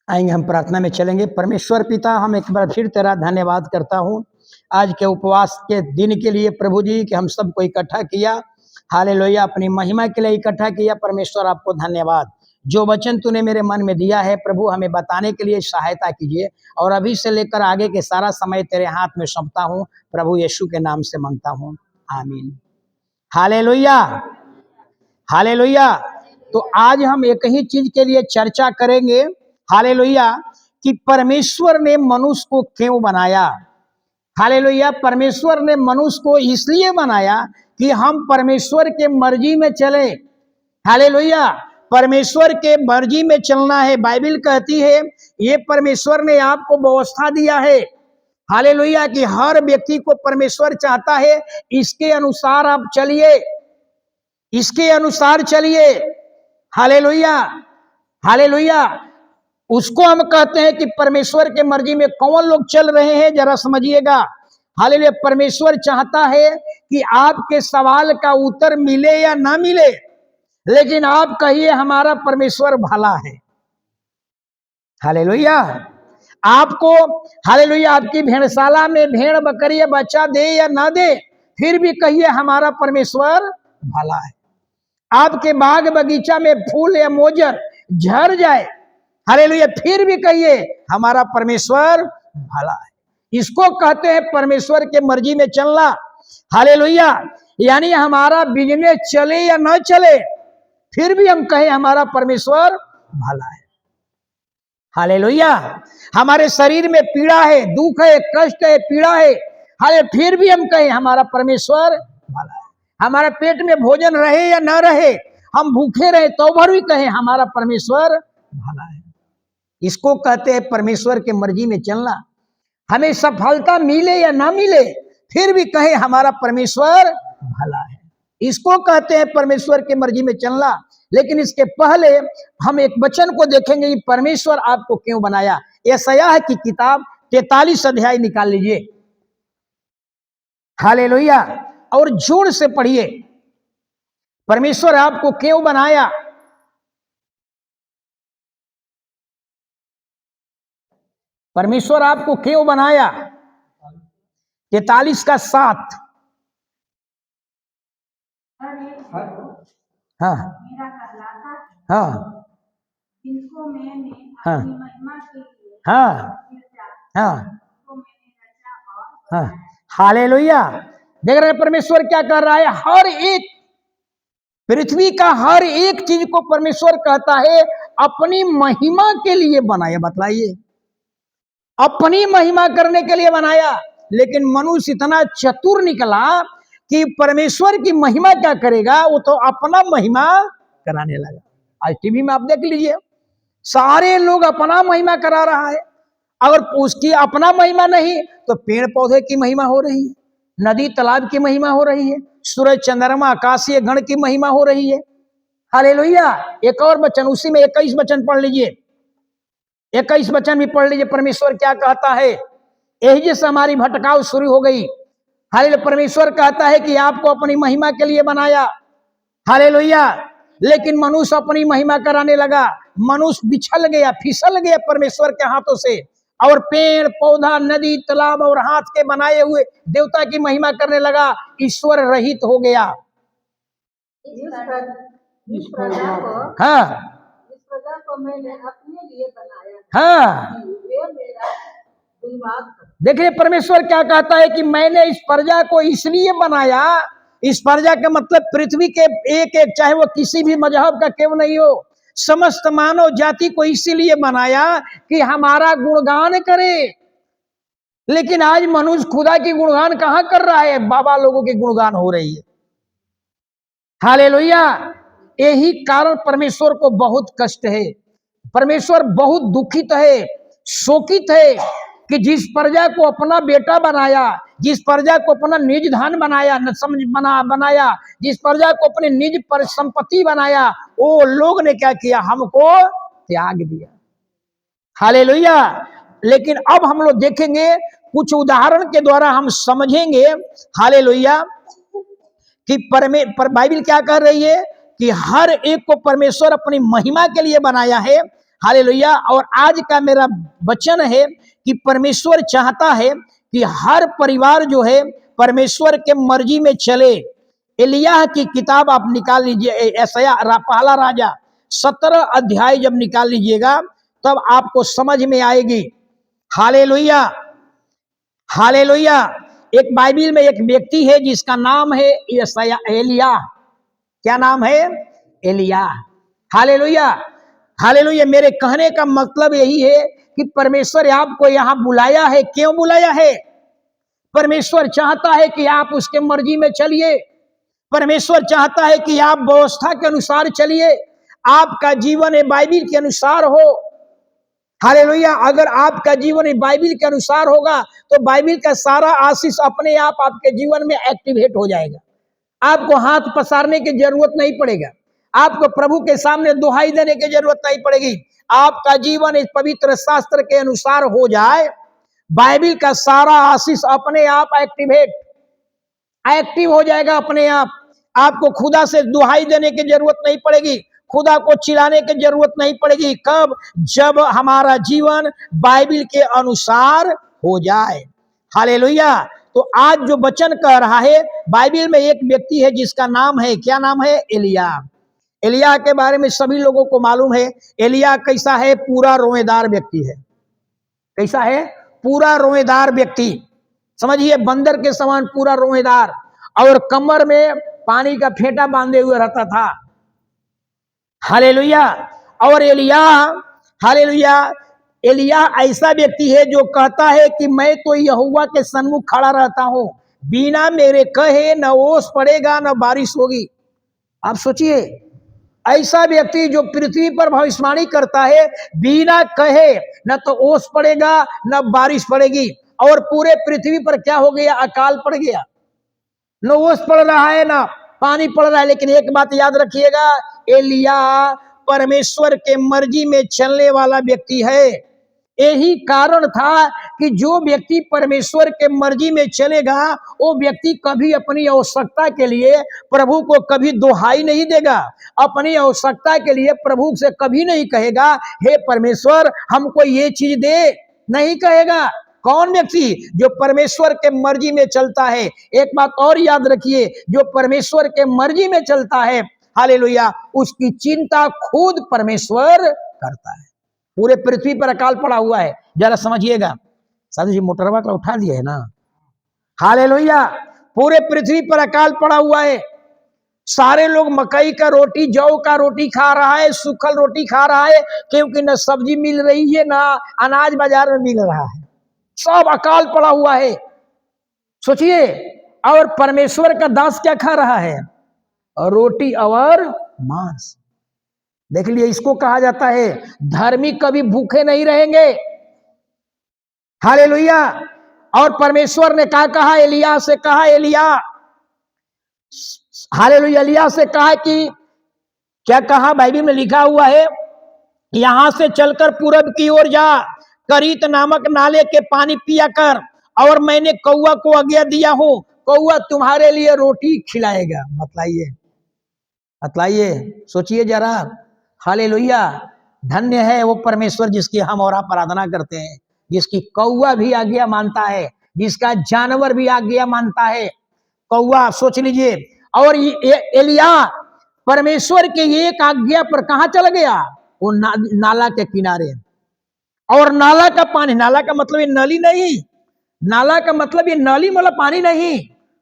आएंगे, हम प्रार्थना में चलेंगे। परमेश्वर पिता, हम एक बार फिर तेरा धन्यवाद करता हूँ आज के उपवास के दिन के लिए प्रभु जी, कि हम सबको इकट्ठा किया। हालेलुया, अपनी महिमा के लिए इकट्ठा किया। परमेश्वर आपको धन्यवाद। जो वचन तूने मेरे मन में दिया है प्रभु, हमें बताने के लिए सहायता कीजिए, और अभी से लेकर आगे के सारा समय तेरे हाथ में सौंपता हूँ। प्रभु यीशु के नाम से मांगता हूँ, आमीन। Hallelujah, hallelujah. तो आज हम एक ही चीज के लिए चर्चा करेंगे, हालेलुया, कि परमेश्वर ने मनुष्य को क्यों बनाया। हालेलुया, परमेश्वर ने मनुष्य को इसलिए बनाया कि हम परमेश्वर के मर्जी में चले। हालेलुया, परमेश्वर के मर्जी में चलना है। बाइबल कहती है ये परमेश्वर ने आपको व्यवस्था दिया है। हालेलुया, कि हर व्यक्ति को परमेश्वर चाहता है इसके अनुसार आप चलिए, इसके अनुसार चलिए। Hallelujah, hallelujah. उसको हम कहते हैं कि परमेश्वर के मर्जी में कौन लोग चल रहे हैं, जरा समझिएगा। हालेलुया, परमेश्वर चाहता है कि आपके सवाल का उत्तर मिले या ना मिले, लेकिन आप कहिए हमारा परमेश्वर भला है। हालेलुया, आपको, हालेलुया, आपकी भेड़शाला में भेड़ बकरी बच्चा दे या ना दे, फिर भी कहिए हमारा परमेश्वर भला है। आपके बाग बगीचा में फूल या मोजर झड़ जाए, हालेलुया, फिर भी कहिए हमारा परमेश्वर भला है। इसको कहते हैं परमेश्वर के मर्जी में चलना। हालेलुया, यानी हमारा बिजनेस चले या ना चले, फिर भी हम कहें हमारा परमेश्वर भला है। हालेलुया, हमारे शरीर में पीड़ा है, दुख है, कष्ट है, पीड़ा है, हाले फिर भी हम कहें हमारा परमेश्वर भला है। हमारा पेट में भोजन रहे या ना रहे, हम भूखे रहे तो भर भी कहें हमारा परमेश्वर भला है। इसको कहते हैं परमेश्वर के मर्जी में चलना। हमें सफलता मिले या ना मिले, फिर भी कहें हमारा परमेश्वर भला है। इसको कहते हैं परमेश्वर के मर्जी में चलना। लेकिन इसके पहले हम एक वचन को देखेंगे कि परमेश्वर आपको क्यों बनाया। यशायाह की किताब 43 अध्याय निकाल लीजिए। हालेलुया, और जोर से पढ़िए, परमेश्वर आपको क्यों बनाया। परमेश्वर आपको क्यों बनाया। 43 का 7। हाँ हाँ हाँ हाँ हाँ हाँ, हालेलुया। देख रहे हैं परमेश्वर क्या कर रहा है। हर एक पृथ्वी का हर एक चीज को परमेश्वर कहता है अपनी महिमा के लिए बनाया। बतलाइए, अपनी महिमा करने के लिए बनाया। लेकिन मनुष्य इतना चतुर निकला कि परमेश्वर की महिमा क्या करेगा, वो तो अपना महिमा कराने लगा। आज टीवी में आप देख लीजिए, सारे लोग अपना महिमा करा रहा है। अगर उसकी अपना महिमा नहीं तो पेड़ पौधे की महिमा हो रही है, नदी तालाब की महिमा हो रही है, सूरज चंद्रमा आकाशीय गण की महिमा हो रही है। हालेलुया। एक और वचन, उसी में 21 वचन पढ़ लीजिए, 21 वचन भी पढ़ लीजिए। परमेश्वर क्या कहता है, यही जैसे हमारी भटकाव शुरू हो गई। हालेलुया, परमेश्वर कहता है कि आपको अपनी महिमा के लिए बनाया। हालेलुया, लेकिन मनुष्य अपनी महिमा कराने लगा। मनुष्य बिछल गया, फिसल गया परमेश्वर के हाथों से, और पेड़ पौधा नदी तालाब और हाथ के बनाए हुए देवता की महिमा करने लगा। ईश्वर रहित हो गया। इस प्रजा को मैंने अपने लिए बनाया। हाँ, वे मेरा धन्यवाद। देखिए परमेश्वर क्या कहता है कि मैंने इस प्रजा को इसलिए बनाया। इस प्रजा का मतलब पृथ्वी के एक एक, चाहे वो किसी भी मजहब का क्यों नहीं हो, समस्त मानव जाति को इसीलिए बनाया कि हमारा गुणगान करे। लेकिन आज मनुष्य खुदा की गुणगान कहां कर रहा है, बाबा लोगों की गुणगान हो रही है। हालेलुया, यही कारण परमेश्वर को बहुत कष्ट है। परमेश्वर बहुत दुखित है, शोकित है कि जिस प्रजा को अपना बेटा बनाया, जिस प्रजा को अपना निज धन बनाया, बनाया, जिस प्रजा को अपने निज पर संपत्ति बनाया, वो लोग ने क्या किया, हमको त्याग दिया। हालेलुया। लेकिन अब हम लोग देखेंगे कुछ उदाहरण के द्वारा हम समझेंगे, हालेलुया, कि बाइबल क्या कह रही है कि हर एक को परमेश्वर अपनी महिमा के लिए बनाया है। हालेलुया। और आज का मेरा वचन है कि परमेश्वर चाहता है कि हर परिवार जो है परमेश्वर के मर्जी में चले। एलिय्याह की किताब आप निकाल लीजिए, पहला राजा 17 अध्याय जब निकाल लीजिएगा तब आपको समझ में आएगी। Hallelujah, hallelujah. एक बाइबिल में एक व्यक्ति है जिसका नाम है एलिय्याह। क्या नाम है? एलिय्याह। Hallelujah, hallelujah. मेरे कहने का मतलब यही है कि परमेश्वर आपको यहां बुलाया है। क्यों बुलाया है? परमेश्वर चाहता है कि आप उसके मर्जी में चलिए। परमेश्वर चाहता है कि आप व्यवस्था के अनुसार चलिए, आपका जीवन बाइबिल के अनुसार हो। हालेलुया। अगर आपका जीवन बाइबिल के अनुसार होगा तो बाइबिल का सारा आशीष अपने आप आपके जीवन में एक्टिवेट हो जाएगा। आपको हाथ पसारने की जरूरत नहीं पड़ेगा, आपको प्रभु के सामने दुहाई देने की जरूरत नहीं पड़ेगी। आपका जीवन इस पवित्र शास्त्र के अनुसार हो जाए, बाइबिल का सारा आशीष अपने आप एक्टिव हो जाएगा अपने आप। आपको खुदा से दुहाई देने की जरूरत नहीं पड़ेगी, खुदा को चिल्लाने की जरूरत नहीं पड़ेगी। कब? जब हमारा जीवन बाइबिल के अनुसार हो जाए। हालेलुया। तो आज जो वचन कह रहा है, बाइबिल में एक व्यक्ति है जिसका नाम है, क्या नाम है? एलिय्याह। एलिय्याह के बारे में सभी लोगों को मालूम है। एलिय्याह कैसा है? पूरा रोएदार व्यक्ति है। कैसा है? पूरा रोएदार व्यक्ति। समझिए, बंदर के समान पूरा रोएदार, और कमर में पानी का फेंटा बांधे हुए रहता था। हालेलुया। और एलिय्याह, हालेलुया, एलिय्याह ऐसा व्यक्ति है जो कहता है कि मैं तो यहोवा के सन्मुख खड़ा रहता हूं, बिना मेरे कहे न ओस पड़ेगा न बारिश होगी। आप सोचिए, ऐसा व्यक्ति जो पृथ्वी पर भविष्यवाणी करता है, बिना कहे न तो ओस पड़ेगा न बारिश पड़ेगी, और पूरे पृथ्वी पर क्या हो गया? अकाल पड़ गया। न ओस पड़ रहा है ना पानी पड़ रहा है। लेकिन एक बात याद रखिएगा, एलिय्याह परमेश्वर के मर्जी में चलने वाला व्यक्ति है। यही कारण था कि जो व्यक्ति परमेश्वर के मर्जी में चलेगा, वो व्यक्ति कभी अपनी आवश्यकता के लिए प्रभु को कभी दुहाई नहीं देगा। अपनी आवश्यकता के लिए प्रभु से कभी नहीं कहेगा, हे परमेश्वर हमको ये चीज दे, नहीं कहेगा। कौन व्यक्ति? जो परमेश्वर के मर्जी में चलता है। एक बात और याद रखिए, जो परमेश्वर के मर्जी में चलता है, हालेलुया, उसकी चिंता खुद परमेश्वर करता है। पूरे पृथ्वी पर अकाल पड़ा हुआ है, जरा समझिएगा। साधु जी मोटरवा का उठा दिया है ना। हालेलुया। पूरे पृथ्वी पर अकाल पड़ा हुआ है। सारे लोग मकई का रोटी, जौ का रोटी खा रहा है, सूखल रोटी खा रहा है, क्योंकि न सब्जी मिल रही है, ना अनाज बाजार में मिल रहा है। सब अकाल पड़ा हुआ है। सोचिए, और परमेश्वर का दास क्या खा रहा है? रोटी और मांस। देख लिए, इसको कहा जाता है धर्मी कभी भूखे नहीं रहेंगे। हालेलुया। और परमेश्वर ने क्या कहा? एलिय्याह से कहा, एलिय्याह, हालेलुया, एलिय्याह से कहा कि क्या कहा? बाइबल में लिखा हुआ है, यहां से चलकर पूरब की ओर जा, करीत नामक नाले के पानी पिया कर, और मैंने कौवा को आज्ञा दिया हूं, कौवा तुम्हारे लिए रोटी खिलाएगा। बतलाइए, बतलाइए, सोचिए जरा। हालेलुया। धन्य है वो परमेश्वर जिसकी हम और आप आराधना करते हैं, जिसकी कौवा भी आज्ञा मानता है, जिसका जानवर भी आज्ञा मानता है। कौवा, सोच लीजिए। और एलिय्याह परमेश्वर के एक आज्ञा पर कहां चला गया? वो नाला के किनारे। और नाला का पानी, नाला का मतलब ये नली नहीं, नाला का मतलब ये नाली वाला पानी नहीं,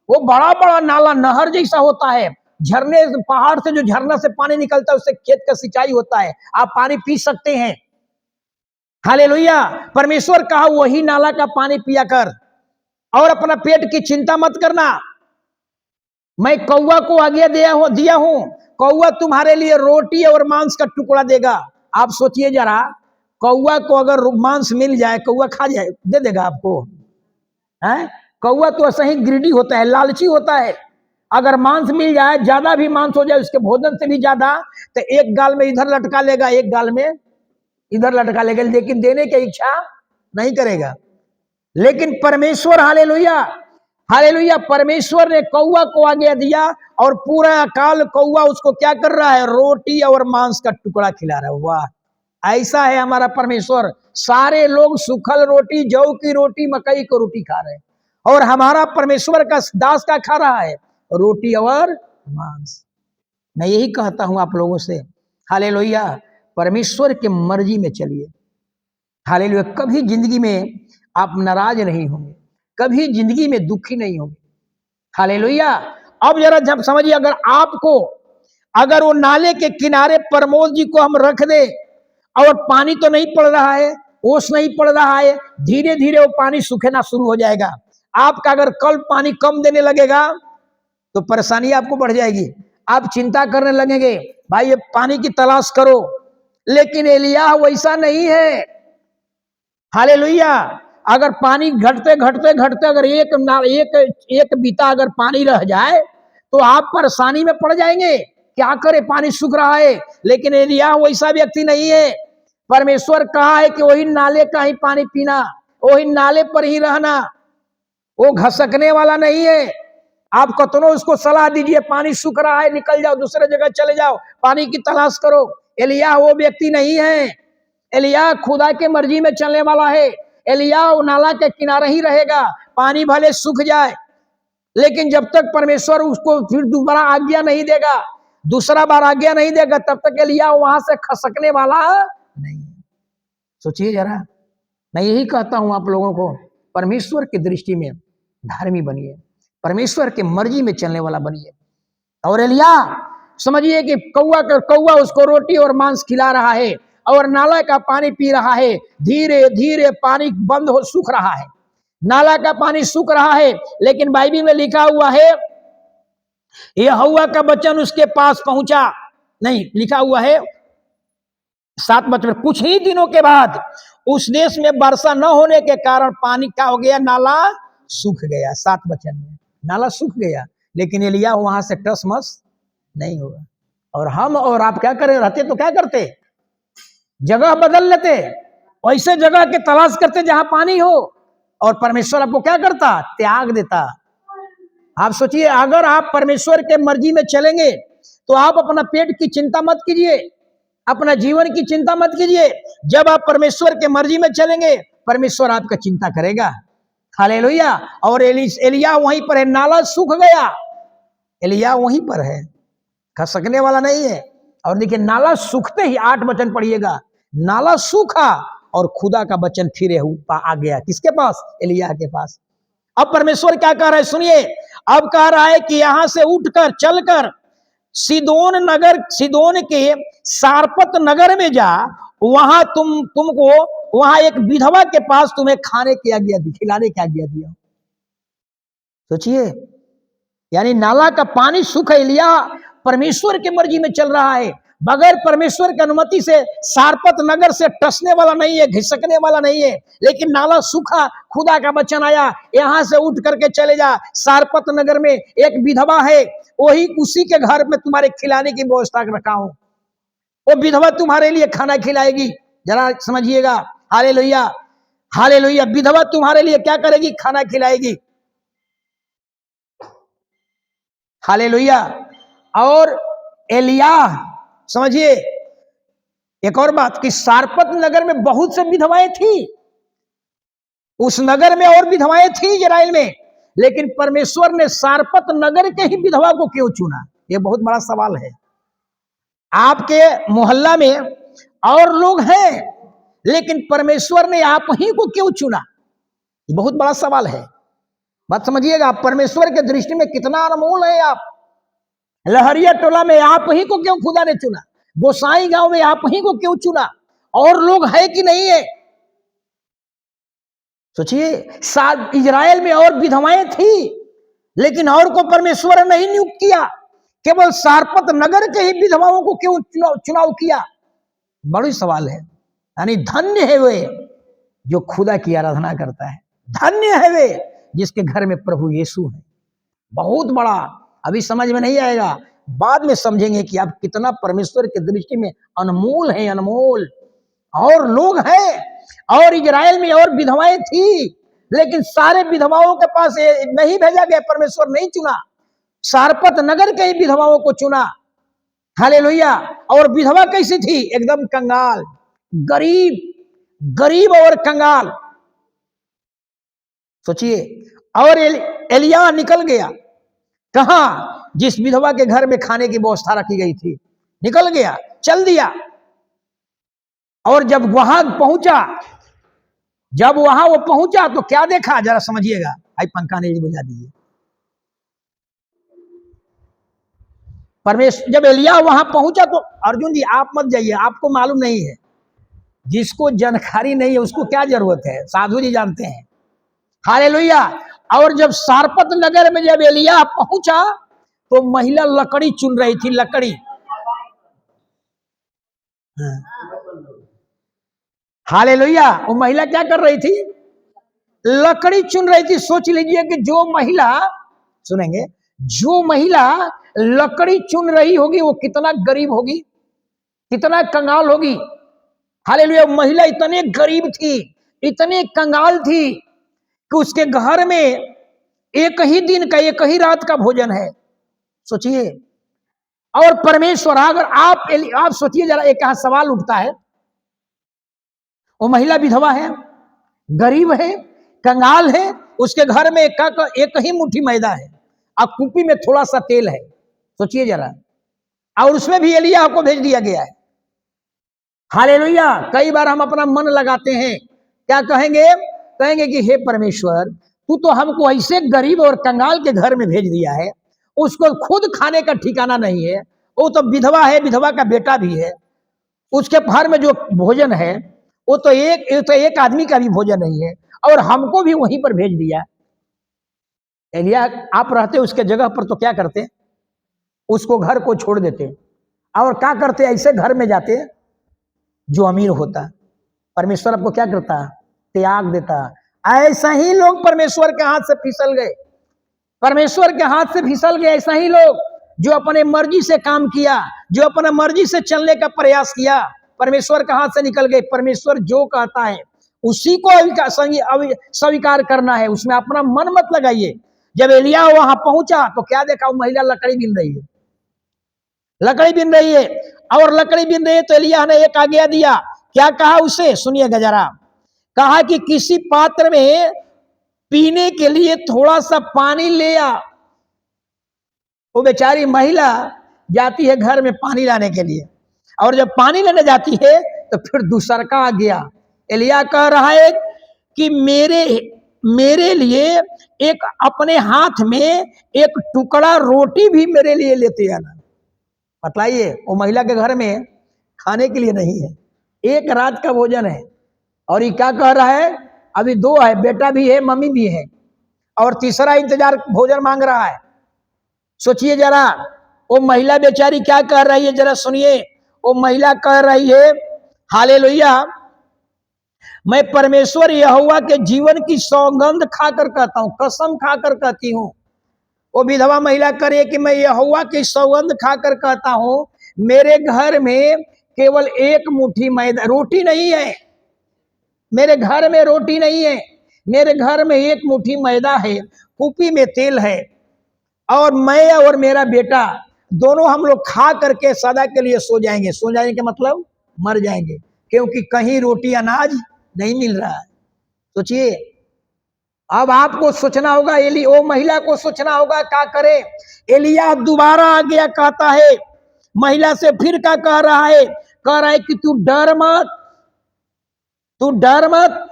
वो बड़ा बड़ा नाला, नहर जैसा होता है। झरने, पहाड़ से जो झरना से पानी निकलता है उससे खेत का सिंचाई होता है, आप पानी पी सकते हैं। हालेलुया। परमेश्वर कहा वही नाला का पानी पिया कर, और अपना पेट की चिंता मत करना। मैं कौवा को आज्ञा दिया हूं, कौवा तुम्हारे लिए रोटी और मांस का टुकड़ा देगा। आप सोचिए जरा, कौवा को अगर मांस मिल जाए, कौवा खा जाए, दे देगा आपको? है? कौवा तो ऐसा ही ग्रीडी होता है, लालची होता है। अगर मांस मिल जाए, ज्यादा भी मांस हो जाए उसके भोजन से भी ज्यादा, तो एक गाल में इधर लटका लेगा, एक गाल में इधर लटका लेगा, लेकिन देने की इच्छा नहीं करेगा। लेकिन परमेश्वर, हालेलुया, हालेलुया, परमेश्वर ने कौवा को आज्ञा दिया, और पूरा अकाल कौवा उसको क्या कर रहा है? रोटी और मांस का टुकड़ा खिला रहा है। वाह, ऐसा है हमारा परमेश्वर। सारे लोग सूखल रोटी, जौ की रोटी, मकई की रोटी खा रहे हैं, और हमारा परमेश्वर का दास का खा रहा है रोटी और मांस। मैं यही कहता हूं आप लोगों से, हालेलुया, परमेश्वर के मर्जी में चलिए। हालेलुया, कभी जिंदगी में आप नाराज नहीं होंगे, कभी जिंदगी में दुखी नहीं होंगे। हालेलुया। अब जरा जब समझिए, अगर आपको, अगर वो नाले के किनारे प्रमोद जी को हम रख दे और पानी तो नहीं पड़ रहा है, ओस नहीं पड़ रहा है, धीरे धीरे वो पानी सूखना शुरू हो जाएगा। आपका अगर कल पानी कम देने लगेगा तो परेशानी आपको बढ़ जाएगी, आप चिंता करने लगेंगे, भाई ये पानी की तलाश करो। लेकिन एलिय्याह वैसा नहीं है। हालेलुया। अगर पानी घटते घटते घटते अगर एक बीता अगर पानी रह जाए तो आप परेशानी में पड़ जाएंगे, क्या करे, पानी सूख रहा है। लेकिन एलिय्याह वैसा व्यक्ति नहीं है। परमेश्वर कहा है कि वही नाले का ही पानी पीना, वही नाले पर ही रहना, वो घसकने वाला नहीं है। आप कतनो उसको सलाह दीजिए, पानी सूख रहा है, निकल जाओ, दूसरे जगह चले जाओ, पानी की तलाश करो, एलिय्याह वो व्यक्ति नहीं है। एलिय्याह खुदा के मर्जी में चलने वाला है। एलिय्याह नाला के किनारे ही रहेगा, पानी भले सूख जाए, लेकिन जब तक परमेश्वर उसको फिर दोबारा आज्ञा नहीं देगा, दूसरा बार आज्ञा नहीं देगा, तब तक एलिय्याह वहां से खसकने वाला नहीं। सोचिए जरा, मैं यही कहता हूं आप लोगों को, परमेश्वर की दृष्टि में धर्मी बनिए, परमेश्वर के मर्जी में चलने वाला बनिए। और एलिय्याह समझिए कि कौवा उसको रोटी और मांस खिला रहा है और नाला का पानी पी रहा है। धीरे धीरे पानी बंद हो, सूख रहा है, नाला का पानी सूख रहा है। लेकिन बाइबल में लिखा हुआ है, यहोवा का वचन उसके पास पहुंचा नहीं, लिखा हुआ है 7 वचन, कुछ ही दिनों के बाद उस देश में वर्षा न होने के कारण पानी क्या हो गया, नाला सूख गया। 7 वचन में नाला सूख गया, लेकिन एलिय्याह वहां से टस मस नहीं होगा। और हम और आप क्या करे, रहते तो क्या करते, जगह बदल लेते, ऐसे जगह के तलाश करते जहां पानी हो, और परमेश्वर आपको क्या करता, त्याग देता। आप सोचिए, अगर आप परमेश्वर के मर्जी में चलेंगे तो आप अपना पेट की चिंता मत कीजिए, अपना जीवन की चिंता मत कीजिए। जब आप परमेश्वर के मर्जी में चलेंगे, परमेश्वर आपका चिंता करेगा। हालेलुया। और एलिय्याह वहीं पर है, नाला सूख गया, एलिय्याह वहीं पर है, खसकने वाला नहीं है। और देखिए, नाला सूखते ही 8 वचन पढ़िएगा, नाला सूखा और खुदा का वचन फिर आ गया, किसके पास, एलिय्याह के पास। अब परमेश्वर क्या कह रहा है, सुनिए, अब कह रहा है कि यहां से उठकर चलकर सीदोन के सारपत नगर में जा, वहां तुमको वहां एक विधवा के पास तुम्हें खाने की आज्ञा दी, खिलाने की आज्ञा दिया। सोचिए, यानी नाला का पानी सूख, एलिय्याह परमेश्वर के मर्जी में चल रहा है, बगैर परमेश्वर की अनुमति से सारपत नगर से टसने वाला नहीं है, घिसकने वाला नहीं है। लेकिन नाला सूखा, खुदा का वचन आया, यहां से उठ करके चले जा, सारपत नगर में एक विधवा है, वही उसी के घर में तुम्हारे खिलाने की व्यवस्था रखा हूं, वो विधवा तुम्हारे लिए खाना खिलाएगी। जरा समझिएगा, हालेलुया, हालेलुया, विधवा तुम्हारे लिए क्या करेगी, खाना खिलाएगी। हालेलुया। और एलिय्याह समझिए एक और बात कि सारपत नगर में बहुत से विधवाएं थी, उस नगर में और विधवाएं थी इजराइल में, लेकिन परमेश्वर ने सारपत नगर के ही विधवा को क्यों चुना, यह बहुत बड़ा सवाल है। आपके मोहल्ला में और लोग हैं, लेकिन परमेश्वर ने आप ही को क्यों चुना, ये बहुत बड़ा सवाल है। बात समझिएगा, परमेश्वर के दृष्टि में कितना अनमोल है आप। लहरिया टोला में आप ही को क्यों खुदा ने चुना, गोसाई गांव में आप ही को क्यों चुना, और लोग है कि नहीं है। सोचिए, इजराइल में और विधवाएं थी, लेकिन और को परमेश्वर ने नहीं नियुक्त किया, केवल सारपत नगर के ही विधवाओं को क्यों चुनाव किया, बड़ी सवाल है। यानी धन्य है वे जो खुदा की आराधना करता है, धन्य है वे जिसके घर में प्रभु यीशु है। बहुत बड़ा, अभी समझ में नहीं आएगा, बाद में समझेंगे कि आप कितना परमेश्वर की दृष्टि में अनमोल हैं, अनमोल। और लोग हैं, और इजराइल में और विधवाएं थी, लेकिन सारे विधवाओं के पास नहीं भेजा गया, परमेश्वर नहीं चुना, सारपत नगर के ही विधवाओं को चुना। हालेलुया। और विधवा कैसी थी, एकदम कंगाल, गरीब, गरीब और कंगाल। सोचिए, और एलिया निकल गया कहां? जिस विधवा के घर में खाने की व्यवस्था रखी गई थी, निकल गया, चल दिया। और जब वहां पहुंचा, जब वहां वो पहुंचा तो क्या देखा, जरा समझिएगा। आई पंखा नहीं बुझा दीजिए। परमेश्वर, जब एलिया वहां पहुंचा तो, अर्जुन जी आप मत जाइए, आपको मालूम नहीं है, जिसको जानकारी नहीं है उसको क्या जरूरत है, साधु जी जानते हैं। हालेलुया। और जब सारपत नगर में जब एलिया पहुंचा तो महिला लकड़ी चुन रही थी, लकड़ी। हालेलुया। वो महिला क्या कर रही थी? लकड़ी चुन रही थी। सोच लीजिए कि जो महिला, सुनेंगे, जो महिला लकड़ी चुन रही होगी वो कितना गरीब होगी, कितना कंगाल होगी। हालेलुया। महिला इतने गरीब थी, इतने कंगाल थी कि उसके घर में एक ही दिन का, एक ही रात का भोजन है। सोचिए। और परमेश्वर, अगर आप सोचिए जरा, एक यहां सवाल उठता है, वो महिला विधवा है, गरीब है, कंगाल है, उसके घर में एक ही मुट्ठी मैदा है और कुपी में थोड़ा सा तेल है। सोचिए जरा, और उसमें भी एलिया को भेज दिया गया है। हालेलुया। कई बार हम अपना मन लगाते हैं, क्या कहेंगे? कहेंगे कि हे परमेश्वर, तू तो हमको ऐसे गरीब और कंगाल के घर में भेज दिया है, उसको खुद खाने का ठिकाना नहीं है, वो तो विधवा है, विधवा का बेटा भी है, उसके घर में जो भोजन है वो तो एक आदमी का भी भोजन नहीं है, और हमको भी वहीं पर भेज दिया। एलिया आप रहते उसके जगह पर तो क्या करते? उसको घर को छोड़ देते, और क्या करते? ऐसे घर में जाते जो अमीर होता। परमेश्वर आपको क्या करता? त्याग देता। ऐसा ही लोग परमेश्वर के हाथ से फिसल गए, परमेश्वर के हाथ से फिसल गए। ऐसा ही लोग जो अपने मर्जी से काम किया, जो अपने मर्जी से चलने का प्रयास किया, परमेश्वर के हाथ से निकल गए। परमेश्वर जो कहता है उसी को स्वीकार करना है, उसमें अपना मन मत लगाइए। जब एलिया वहां पहुंचा तो क्या देखा? वो महिला लकड़ी बीन रही है, लकड़ी बीन रही है। और लकड़ी बीन रही है तो एलिया ने एक आज्ञा दिया। क्या कहा उसे? सुनिएगा जरा। कहा कि किसी पात्र में पीने के लिए थोड़ा सा पानी ले आ। वो बेचारी महिला जाती है घर में पानी लाने के लिए, और जब पानी लेने जाती है तो फिर दूसरा का आ गया। एलिया कह रहा है कि मेरे लिए एक, अपने हाथ में एक टुकड़ा रोटी भी मेरे लिए लेते आना। बताइए, वो महिला के घर में खाने के लिए नहीं है, एक रात का भोजन है, और ये क्या कह रहा है? अभी दो है, बेटा भी है, मम्मी भी है, और तीसरा इंतजार भोजन मांग रहा है। सोचिए जरा, वो महिला बेचारी क्या कह रही है, जरा सुनिए। वो महिला कह रही है, हालेलुया, मैं परमेश्वर यहोवा के जीवन की सौगंध खाकर कहता हूं, कसम खाकर कहती हूं। वो विधवा महिला करे कि मैं यहोवा की सौगंध खाकर कहता हूं, मेरे घर में केवल एक मुट्ठी मैदा, रोटी नहीं है, मेरे घर में रोटी नहीं है, मेरे घर में एक मुट्ठी मैदा है, कुपी में तेल है, और मैं और मेरा बेटा दोनों हम लोग खा करके सदा के लिए सो जाएंगे। सो जाने के मतलब मर जाएंगे, क्योंकि कहीं रोटी अनाज नहीं मिल रहा है। सोचिए, अब आपको सोचना होगा, ओ महिला को सोचना होगा क्या करे। एलिया दोबारा आ गया, कहता है महिला से, फिर क्या कह रहा है? कह रहा है कि तू डर मत, तू डर मत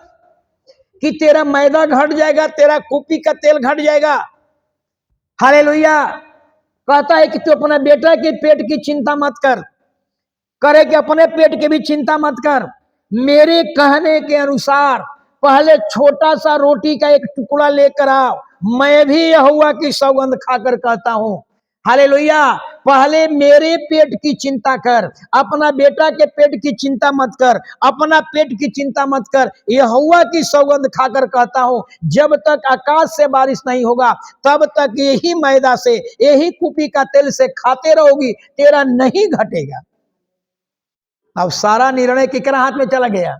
कि तेरा मैदा घट जाएगा, तेरा कुपी का तेल घट जाएगा। हालेलुया। कहता है कि तू अपने बेटा के पेट की चिंता मत कर, करे कि अपने पेट की भी चिंता मत कर। मेरे कहने के अनुसार पहले छोटा सा रोटी का एक टुकड़ा लेकर आओ। मैं भी यहोवा की सौगंध खाकर कहता हूं, हालेलुया, पहले मेरे पेट की चिंता कर, अपना बेटा के पेट की चिंता मत कर, अपना पेट की चिंता मत कर। यहोवा की सौगंध खाकर कहता हूं, जब तक आकाश से बारिश नहीं होगा तब तक यही मैदा से, यही कुपी का तेल से खाते रहोगी, तेरा नहीं घटेगा। अब सारा निर्णय किकरा हाथ में चला गया?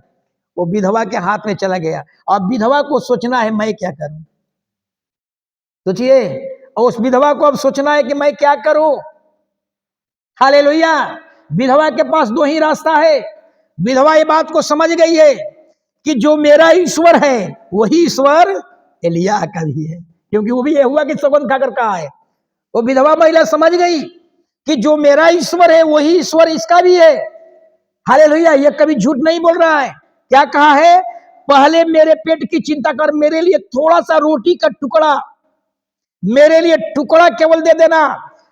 वो विधवा के हाथ में चला गया। अब विधवा को सोचना है मैं क्या करूं। सोचिए, और उस विधवा को अब सोचना है कि मैं क्या करूं। हालेलुया। विधवा के पास दो ही रास्ता है, विधवा ये बात को समझ गई है कि जो मेरा ईश्वर है वही ईश्वर एलिया का भी है, क्योंकि वो भी ये हुआ कि सौगंध खाकर कहा है। वो विधवा महिला समझ गई कि जो मेरा ईश्वर है वही ईश्वर इसका भी है। हालेलुया, ये कभी झूठ नहीं बोल रहा है। क्या कहा है? पहले मेरे पेट की चिंता कर, मेरे लिए थोड़ा सा रोटी का टुकड़ा, मेरे लिए टुकड़ा केवल दे देना।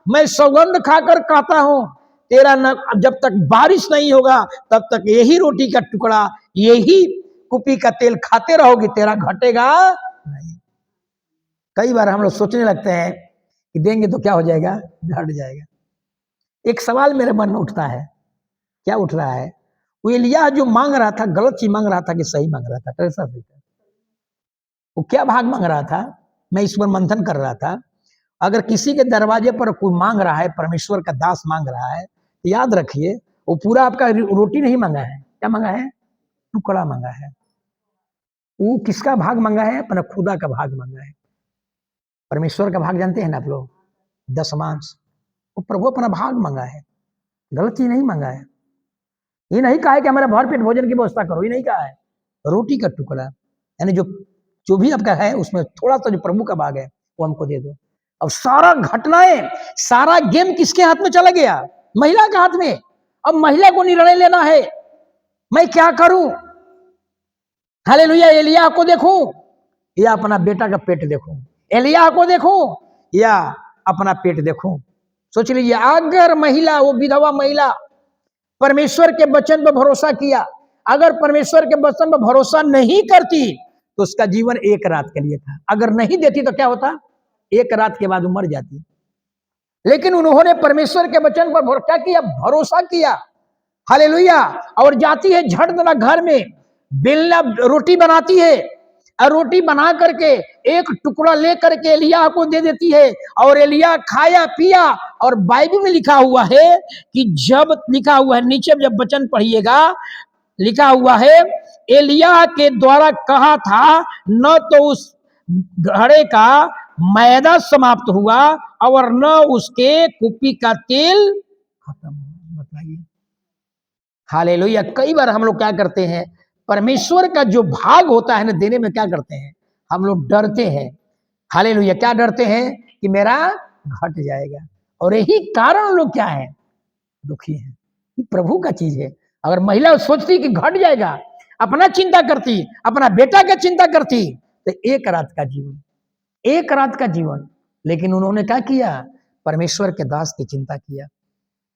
मैं सौगंध खाकर कहता हूं तेरा न, जब तक बारिश नहीं होगा तब तक यही रोटी का टुकड़ा, यही कुपी का तेल खाते रहोगे, तेरा घटेगा नहीं। कई बार हम लोग सोचने लगते हैं कि देंगे तो क्या हो जाएगा, घट जाएगा। एक सवाल मेरे मन में उठता है, क्या उठ रहा है? वो एलिया जो मांग रहा था गलत चीज मांग रहा था कि सही मांग रहा था? कैसा सही था? वो क्या भाग मांग रहा था? मैं इस पर मंथन कर रहा था। अगर किसी के दरवाजे पर कोई मांग रहा है, परमेश्वर का दास मांग रहा है, तो याद रखिए वो पूरा आपका रोटी नहीं मांगा है। क्या मांगा है? टुकड़ा मांगा है। वो किसका भाग मांगा है? अपना खुदा का भाग मांगा है। परमेश्वर का भाग जानते हैं ना आप लोग, दशमांश। वो प्रभु अपना भाग मांगा है, गलत चीज नहीं मांगा है। ये नहीं कहा है कि हमारा भरपेट भोजन की व्यवस्था करो, ये नहीं कहा है। रोटी का टुकड़ा, यानी जो जो भी आपका है उसमें थोड़ा सा जो प्रभु का भाग है वो हमको दे दो। अब सारा घटनाएं, सारा गेम किसके हाथ में चला गया? महिला के हाथ में। अब महिला को निर्णय लेना है, मैं क्या करूं? हालेलुया, एलिया को देखूं या अपना बेटा का पेट देखूं? एलिया को देखूं या अपना पेट देखूं? सोच लीजिए, अगर महिला, वो विधवा महिला परमेश्वर के वचन पर भरोसा किया, अगर परमेश्वर के वचन पर भरोसा नहीं करती तो उसका जीवन एक रात के लिए था। अगर नहीं देती तो क्या होता? एक रात के बाद वो मर जाती। लेकिन उन्होंने परमेश्वर के वचन पर क्या किया? भरोसा किया। हालेलुया। और जाती है झट देना घर में, बेलना रोटी बनाती है, और रोटी बना करके एक टुकड़ा ले करके एलिया को दे देती है, और एलिया खाया पिया। और बाइबल में लिखा हुआ है कि जब लिखा हुआ है नीचे, जब वचन पढ़िएगा, लिखा हुआ है एलिया के द्वारा कहा था, न तो उस घड़े का मैदा समाप्त हुआ और न उसके कुप्पी का तेल खत्म हुआ। बताइए, हालेलुया। कई बार हम लोग क्या करते हैं, परमेश्वर का जो भाग होता है ना देने में, क्या करते हैं? हम लोग डरते हैं। हालेलुया, क्या डरते हैं? कि मेरा घट जाएगा। और यही कारण लोग क्या है? दुखी हैं। प्रभु का चीज है। अगर महिला सोचती कि घट जाएगा, अपना चिंता करती, अपना बेटा का चिंता करती, तो एक रात का जीवन, एक रात का जीवन। लेकिन उन्होंने क्या किया? परमेश्वर के दास की चिंता किया।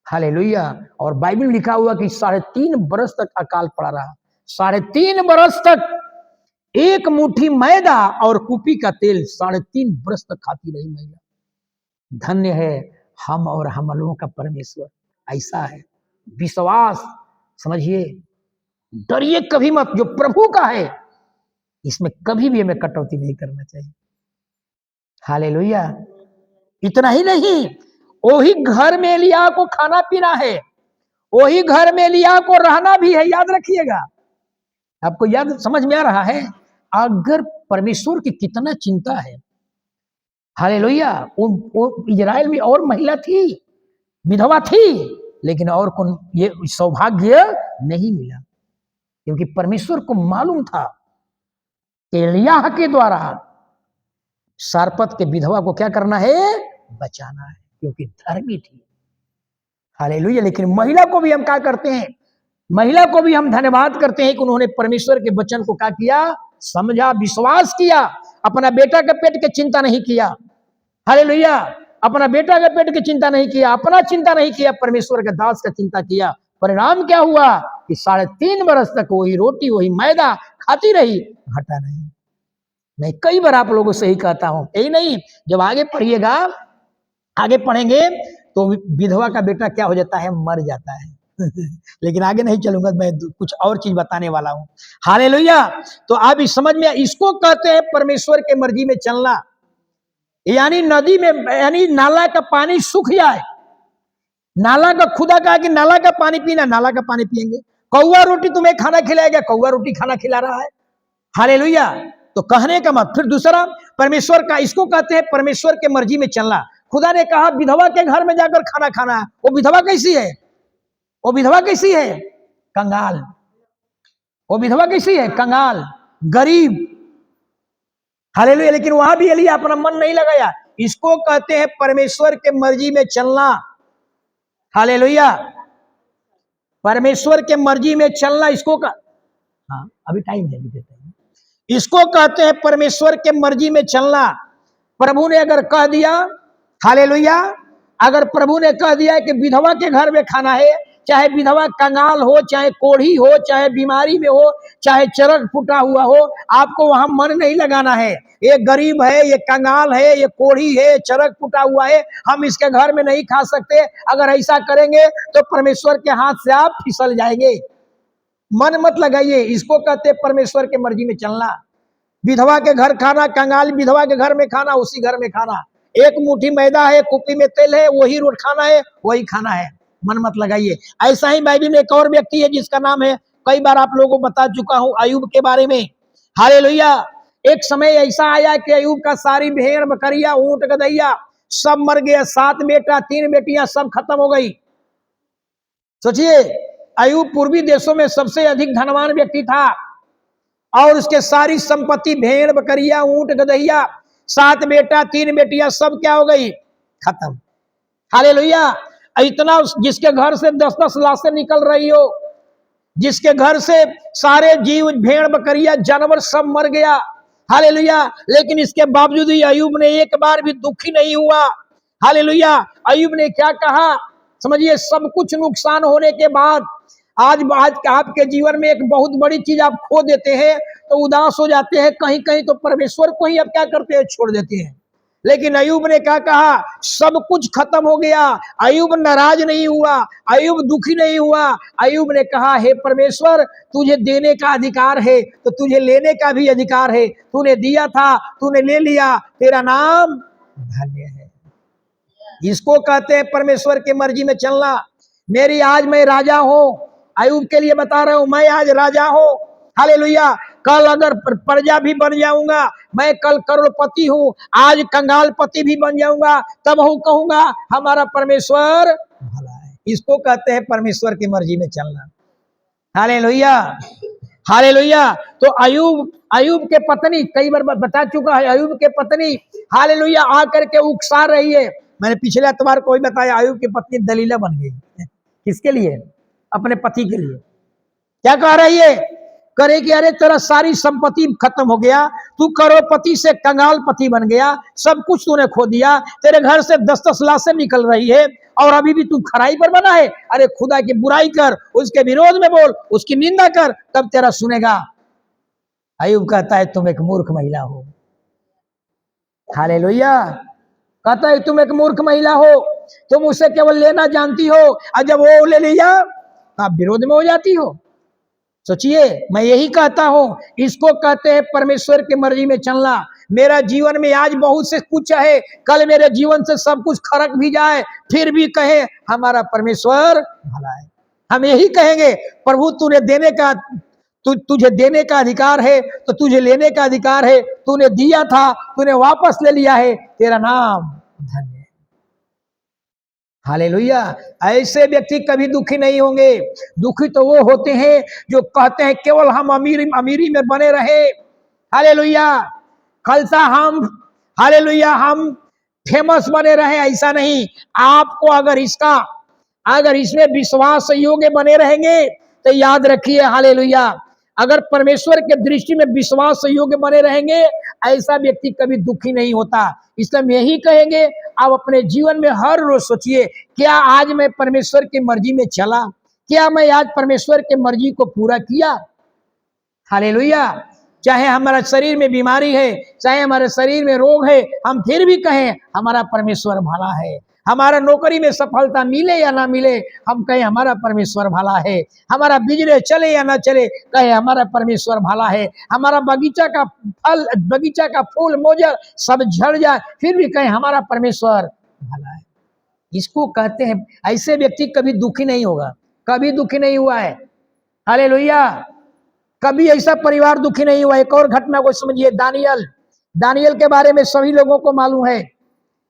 हालेलुया। और बाइबल में लिखा हुआ कि 3.5 बरस तक अकाल पड़ा रहा। 3.5 बरस तक एक मुट्ठी मैदा और कुपी का तेल 3.5 बरस तक खाती रही महिला। धन्य है हम और हम लोगों का परमेश्वर, ऐसा है। विश्वास समझिए, डरिए कभी मत। जो प्रभु का है इसमें कभी भी हमें कटौती नहीं करना चाहिए। हालेलुया। इतना ही नहीं, वही घर में एलिया को खाना पीना है, वही घर में एलिया को रहना भी है। याद रखिएगा। आपको याद समझ में आ रहा है? अगर परमेश्वर की कितना चिंता है। हालेलुया। वो इजराइल में और महिला थी, विधवा थी, लेकिन और कौन ये सौभाग्य नहीं मिला, क्योंकि परमेश्वर को मालूम था एलिया के द्वारा सारपत के विधवा को क्या करना है? बचाना है, क्योंकि धर्मी थी। हालेलुया। लेकिन महिला को भी हम क्या करते हैं? महिला को भी हम धन्यवाद करते हैं कि उन्होंने परमेश्वर के वचन को क्या किया? समझा, विश्वास किया, अपना बेटा के पेट की चिंता नहीं किया। हालेलुया। अपना बेटा के पेट की चिंता नहीं किया, अपना चिंता नहीं किया, परमेश्वर के दास का चिंता किया। परिणाम क्या हुआ? कि 3.5 बरस तक वही रोटी, वही मैदा खाती रही, घटा नहीं। मैं कई बार आप लोगों से ही कहता हूं, यही नहीं, जब आगे पढ़िएगा, आगे पढ़ेंगे तो विधवा का बेटा क्या हो जाता है? मर जाता है। लेकिन आगे नहीं चलूंगा, मैं कुछ और चीज बताने वाला हूं। हालेलुया। तो आप इस समझ में, इसको कहते हैं परमेश्वर के मर्जी में चलना। यानी नदी में, यानी नाला का पानी सूख जाए, नाला का, खुदा कहा कि नाला का पानी पीना, नाला का पानी पिएंगे। कौवा रोटी तुम्हें खाना खिलाएगा, कौवा रोटी खाना खिला रहा है। हालेलुया। तो कहने का मत। फिर दूसरा, परमेश्वर का, इसको कहते हैं परमेश्वर के मर्जी में चलना। खुदा ने कहा विधवा के घर में जाकर खाना खाना है। वो विधवा कैसी है? वो विधवा कैसी है? कंगाल। वो विधवा कैसी है? कंगाल, गरीब। हालेलुया। लेकिन वहां भी एलिय्याह अपना मन नहीं लगाया। इसको कहते हैं परमेश्वर के मर्जी में चलना। हालेलुया। परमेश्वर के मर्जी में चलना इसको हाँ अभी टाइम है, देते हैं। इसको कहते हैं परमेश्वर के मर्जी में चलना। प्रभु ने अगर कह दिया, हालेलुया, अगर प्रभु ने कह दिया कि विधवा के घर में खाना है, चाहे विधवा कंगाल हो, चाहे कोढ़ी हो, चाहे बीमारी में हो, चाहे चरक फूटा हुआ हो, आपको वहां मन नहीं लगाना है। ये गरीब है, ये कंगाल है, ये कोढ़ी है, चरक फूटा हुआ है, हम इसके घर में नहीं खा सकते। अगर ऐसा करेंगे तो परमेश्वर के हाथ से आप फिसल जाएंगे। मन मत लगाइए। इसको कहते हैं परमेश्वर के मर्जी में चलना। विधवा के घर खाना, कंगाल विधवा के घर में खाना, उसी घर में खाना। एक मुट्ठी मैदा है, कुप्पी में तेल है, वही रोट खाना है, वही खाना है। मन मत लगाइए। ऐसा ही बाइबल में एक और व्यक्ति है जिसका नाम है, कई बार आप लोगों को बता चुका हूं, अयूब के बारे में। हालेलुया। एक समय ऐसा आया कि अयूब का सारी भेड़ बकरिया, ऊंट गदैया सब मर गया। 7 बेटा 3 बेटियां सब खत्म हो गई। सोचिए, अयूब पूर्वी देशों में सबसे अधिक धनवान व्यक्ति था और उसके सारी संपत्ति, भेड़ बकरिया, ऊंट गदहिया, 7 बेटा 3 बेटियां सब क्या हो गई? खत्म। हालेलुया। इतना जिसके घर से 10-10 लाशें निकल रही हो, जिसके घर से सारे जीव, भेड़ बकरिया, जानवर सब मर गया। हालेलुया। लेकिन इसके बावजूद ही अयूब ने एक बार भी दुखी नहीं हुआ। हालेलुया। अयूब ने क्या कहा? समझिए, सब कुछ नुकसान होने के बाद आज आपके जीवन में एक बहुत बड़ी चीज आप खो देते हैं तो उदास हो जाते हैं, कहीं कहीं तो परमेश्वर को ही आप क्या करते हैं? छोड़ देते हैं। लेकिन अयूब ने क्या कहा? सब कुछ खत्म हो गया। अयूब नाराज नहीं हुआ, अयूब दुखी नहीं हुआ। अयूब ने कहा, हे परमेश्वर, तुझे देने का अधिकार है तो तुझे लेने का भी अधिकार है। तूने दिया था, तूने ले लिया, तेरा नाम धन्य है। इसको कहते हैं परमेश्वर की मर्जी में चलना। मेरी आज मैं राजा हूं, अयूब के लिए बता रहा हूं, मैं आज राजा हूं। हालेलुया। कल अगर प्रजा भी बन जाऊंगा, मैं कल करोड़पति हूं, आज कंगालपति भी बन जाऊंगा, तब हूं कहूंगा हमारा परमेश्वर भला है। इसको कहते हैं परमेश्वर की मर्जी में चलना। हालेलुया। हालेलुया। तो अयूब के पत्नी, कई बार बता चुका है, अयूब के पत्नी हालेलुया आकर के उकसा रही है। मैंने पिछले एतवार को ही बताया, अयूब की पत्नी दलीला बन गई। किसके लिए? अपने पति के लिए। क्या कह रही है? करे कि अरे तेरा सारी संपत्ति खत्म हो गया, तू करोड़पति से कंगालपति बन गया, सब कुछ तूने खो दिया, तेरे घर से 10-10 लाशें निकल रही है और अभी भी तू खराई पर बना है। अरे खुदा की बुराई कर, उसके विरोध में बोल, उसकी निंदा कर, तब तेरा सुनेगा। अयूब कहता है, तुम एक मूर्ख महिला हो। हालेलुया। कहता है, तुम एक मूर्ख महिला हो, तुम उसे केवल लेना जानती हो, और जब वो ले लिया तो आप विरोध में हो जाती हो। सोचिए, मैं यही कहता हूं, इसको कहते हैं परमेश्वर की मर्जी में चलना। मेरा जीवन में आज बहुत से कुछ है, कल मेरे जीवन से सब कुछ खरक भी जाए, फिर भी कहे हमारा परमेश्वर भला है। हम यही कहेंगे, प्रभु तूने देने का, तुझे देने का अधिकार है तो तुझे लेने का अधिकार है। तूने दिया था, तूने वापस ले लिया है, तेरा नाम धन्य है। हालेलुया। ऐसे व्यक्ति कभी दुखी नहीं होंगे। दुखी तो वो होते हैं जो कहते हैं केवल हम अमीरी में बने रहे। हालेलुया। खालसा हम, हालेलुया, हम फेमस बने रहे, ऐसा नहीं। आपको अगर इसमें विश्वास योग्य बने रहेंगे तो याद रखिए, हालेलुया, अगर परमेश्वर के दृष्टि में विश्वास योग्य बने रहेंगे, ऐसा व्यक्ति कभी दुखी नहीं होता। इसलिए हम यही कहेंगे, आप अपने जीवन में हर रोज सोचिए, क्या आज मैं परमेश्वर की मर्जी में चला? क्या मैं आज परमेश्वर की मर्जी को पूरा किया? हालेलुया। चाहे हमारा शरीर में बीमारी है, चाहे हमारे शरीर में रोग है, हम फिर भी कहें हमारा परमेश्वर भला है। हमारा नौकरी में सफलता मिले या ना मिले, हम कहें हमारा परमेश्वर भला है। हमारा बिजनेस चले या ना चले, कहे हमारा परमेश्वर भला है। हमारा बगीचा का फूल मोजर सब झड़ जाए, फिर भी कहें हमारा परमेश्वर भला है। इसको कहते हैं, ऐसे व्यक्ति कभी दुखी नहीं होगा, कभी दुखी नहीं हुआ है। हालेलुया। कभी ऐसा परिवार दुखी नहीं हुआ। एक और घटना को समझिए, दानियल के बारे में सभी लोगों को मालूम है।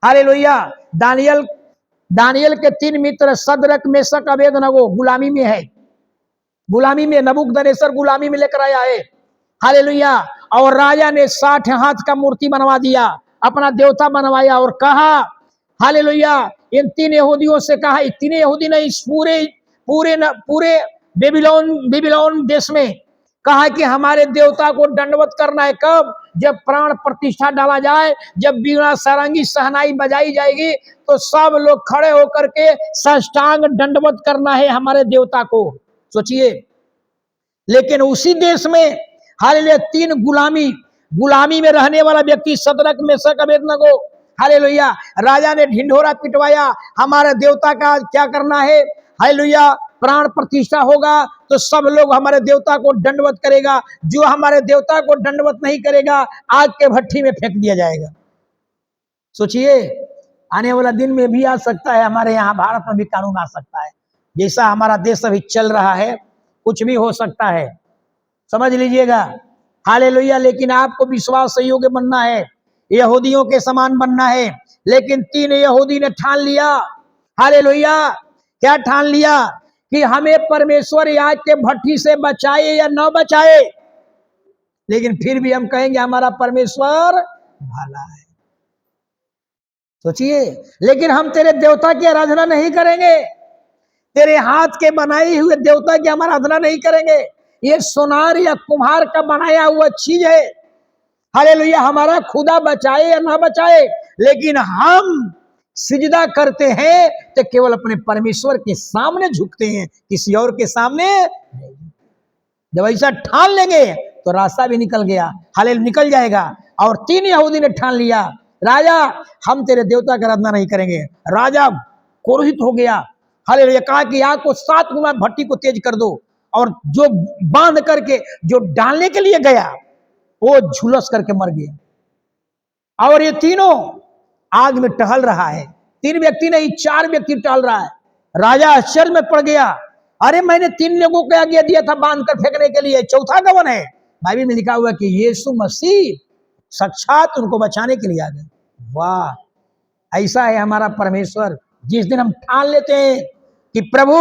हालेलुया। दानियल के 3 मित्र सदरक, मेशक, अबेदनगो गुलामी में है। गुलामी में, नबूकदनेस्सर गुलामी में लेकर आया है। हालेलुया। और राजा ने 60 हाथ का मूर्ति बनवा दिया, अपना देवता बनवाया और कहा, हालेलुया, इन 3 यहूदियों से कहा, 3 यहूदी नहीं, पूरे बेबीलोन देश में कहा कि हमारे देवता को दंडवत करना है। कब? जब प्राण प्रतिष्ठा डाला जाए, जब बीड़ा सारंगी सहनाई बजाई जाएगी, तो सब लोग खड़े होकर के साष्टांग दंडवत करना है हमारे देवता को। सोचिए। लेकिन उसी देश में हालेलुया 3 गुलामी में रहने वाला व्यक्ति शद्रक मेशक अबेदनगो, हालेलुया, राजा ने ढिंढोरा पिटवाया, हमारे देवता का क्या करना है, हालेलुया, प्राण प्रतिष्ठा होगा तो सब लोग हमारे देवता को दंडवत करेगा, जो हमारे देवता को दंडवत नहीं करेगा आग के भट्ठी में फेंक दिया जाएगा। सोचिए, आने वाला दिन में भी आ सकता है, हमारे यहाँ भारत में भी कानून आ सकता है। जैसा हमारा देश अभी चल रहा है, कुछ भी हो सकता है, समझ लीजिएगा। हालेलुया। लेकिन आपको विश्वास योग्य बनना है, यहूदियों के समान बनना है। लेकिन 3 यहूदी ने ठान लिया, हालेलुया, क्या ठान लिया कि हमें परमेश्वर आग के भट्ठी से बचाए या न बचाए, लेकिन फिर भी हम कहेंगे हमारा परमेश्वर भला है। सोचिए। लेकिन हम तेरे देवता की आराधना नहीं करेंगे, तेरे हाथ के बनाए हुए देवता की हम आराधना नहीं करेंगे। ये सोनार या कुम्हार का बनाया हुआ चीज है, हालेलुया, हमारा खुदा बचाए या ना बचाए, लेकिन हम सिजदा करते हैं तो केवल अपने परमेश्वर के सामने झुकते हैं, किसी और के सामने नहीं। जब ऐसा ठान लेंगे तो रास्ता भी निकल गया, हालेलुया, निकल जाएगा। और 3 यहूदी ने ठान लिया, राजा हम तेरे देवता की आराधना नहीं करेंगे। राजा क्रोधित हो गया, हालेलुया, कहा कि आग को 7 गुना भट्टी को तेज कर दो, और जो बांध करके जो डालने के लिए गया वो झुलस करके मर गया। और ये तीनों आग में टहल रहा है, 3 व्यक्ति नहीं 4 व्यक्ति टहल रहा है। राजा आश्चर्य में पड़ गया, अरे मैंने 3 लोगों को आज्ञा दिया था बांध कर फेंकने के लिए, चौथा कौन है? बाइबल में लिखा हुआ कि यीशु मसीह साक्षात उनको बचाने के लिए आ गए। वाह, ऐसा है हमारा परमेश्वर। जिस दिन हम ठान लेते हैं कि प्रभु,